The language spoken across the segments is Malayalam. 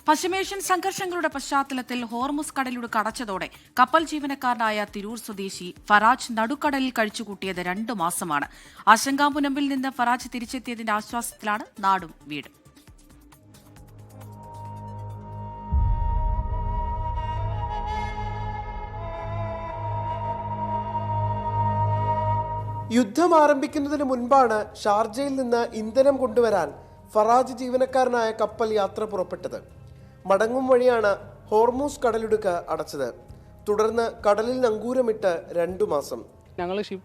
പശ്ചിമേഷ്യൻ സംഘർഷങ്ങളുടെ പശ്ചാത്തലത്തിൽ ഹോർമുസ് കടലിടുക്ക് അടച്ചതോടെ കപ്പൽ ജീവനക്കാരനായ തിരൂർ സ്വദേശി ഫറാജ് നടുക്കടലിൽ കഴിച്ചുകൂട്ടിയത് 2 മാസമാണ്. ആശങ്കാമുനമ്പിൽ നിന്ന് ഫറാജ് തിരിച്ചെത്തിയതിന്റെ ആശ്വാസത്തിലാണ് നാടും വീടും. യുദ്ധം ആരംഭിക്കുന്നതിന് മുൻപാണ് ഷാർജയിൽ നിന്ന് ഇന്ധനം കൊണ്ടുവരാൻ ഫറാജ് ജീവനക്കാരനായ കപ്പൽ യാത്ര പുറപ്പെട്ടത്. മടങ്ങും വഴിയാണ് ഹോർമൂസ് കടലിടുക്ക് അടച്ചത്. തുടർന്ന് കടലിൽ നങ്കൂരമിട്ട് 2 മാസം.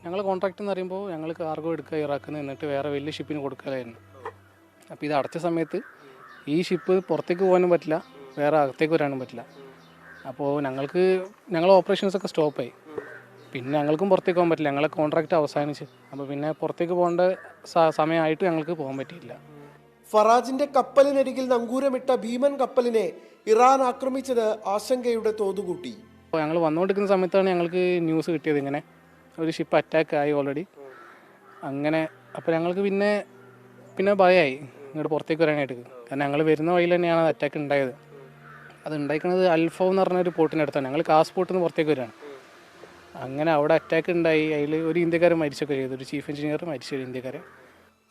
ഞങ്ങൾ കോൺട്രാക്ട് എന്ന് പറയുമ്പോൾ ഞങ്ങൾ കാർഗോ എടുക്കുക, ഇറാക്കുന്ന, എന്നിട്ട് വേറെ വലിയ ഷിപ്പിന് കൊടുക്കലായിരുന്നു. അപ്പോൾ ഇത് അടച്ച സമയത്ത് ഈ ഷിപ്പ് പുറത്തേക്ക് പോകാനും പറ്റില്ല, വേറെ അകത്തേക്ക് വരാനും പറ്റില്ല. അപ്പോൾ ഞങ്ങൾ ഓപ്പറേഷൻസൊക്കെ സ്റ്റോപ്പായി. പിന്നെ ഞങ്ങൾക്കും പുറത്തേക്ക് പോകാൻ പറ്റില്ല, ഞങ്ങളെ കോൺട്രാക്റ്റ് അവസാനിച്ച്. അപ്പോൾ പിന്നെ പുറത്തേക്ക് പോകേണ്ട സമയമായിട്ട് ഞങ്ങൾക്ക് പോകാൻ പറ്റിയില്ല. ഫറാജിന്റെ കപ്പലിനരികിൽ നങ്കൂരമിട്ട ഭീമൻ കപ്പലിനെ ഇറാൻ ആക്രമിച്ചത് ആശങ്കയുടെ തോതുകൂട്ടി. അപ്പോൾ ഞങ്ങൾ വന്നുകൊണ്ടിരിക്കുന്ന സമയത്താണ് ഞങ്ങൾക്ക് ന്യൂസ് കിട്ടിയത്, ഇങ്ങനെ ഒരു ഷിപ്പ് അറ്റാക്ക് ആയി ഓൾറെഡി. അങ്ങനെ അപ്പോൾ ഞങ്ങൾക്ക് പിന്നെ ഭയമായി ഇങ്ങോട്ട് പുറത്തേക്ക് വരാനായിട്ട്. കാരണം ഞങ്ങൾ വരുന്ന വഴിയിൽ തന്നെയാണ് അറ്റാക്ക് ഉണ്ടായത്. അത് ഉണ്ടായിരിക്കുന്നത് അൽഫോ എന്ന് പറഞ്ഞൊരു പോർട്ടിനടുത്താണ്. ഞങ്ങൾ കാസ്പോർട്ടിൽ നിന്ന് പുറത്തേക്ക് വരികയാണ്. അങ്ങനെ അവിടെ അറ്റാക്ക് ഉണ്ടായി. അതിൽ ഒരു ഇന്ത്യക്കാരൻ മരിച്ചൊക്കെ ചെയ്തു, ഒരു ചീഫ് എഞ്ചിനീയർ മരിച്ചു, ഒരു ഇന്ത്യക്കാരൻ.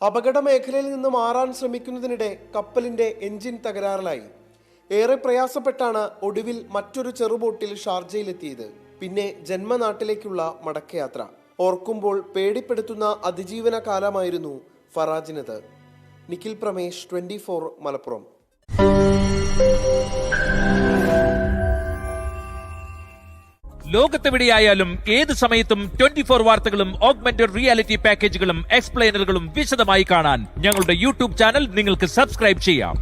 അപകട മേഖലയിൽ നിന്ന് മാറാൻ ശ്രമിക്കുന്നതിനിടെ കപ്പലിന്റെ എഞ്ചിൻ തകരാറിലായി. ഏറെ പ്രയാസപ്പെട്ടാണ് ഒടുവിൽ മറ്റൊരു ചെറുബോട്ടിൽ ഷാർജയിലെത്തിയത്. പിന്നെ ജന്മനാട്ടിലേക്കുള്ള മടക്കയാത്ര. ഓർക്കുമ്പോൾ പേടിപ്പെടുത്തുന്ന അതിജീവന കാലമായിരുന്നു ഫറാജിനത്. നിഖിൽ പ്രമേഷ്, 24 മലപ്പുറം. ലോകത്തെവിടെയായാലും ഏത് സമയത്തും 24 വാർത്തകളും ഓഗ്മെന്റഡ് റിയാലിറ്റി പാക്കേജുകളും എക്സ്പ്ലെയിനറുകളും വിശദമായി കാണാൻ ഞങ്ങളുടെ യൂട്യൂബ് ചാനൽ നിങ്ങൾക്ക് സബ്സ്ക്രൈബ് ചെയ്യാം.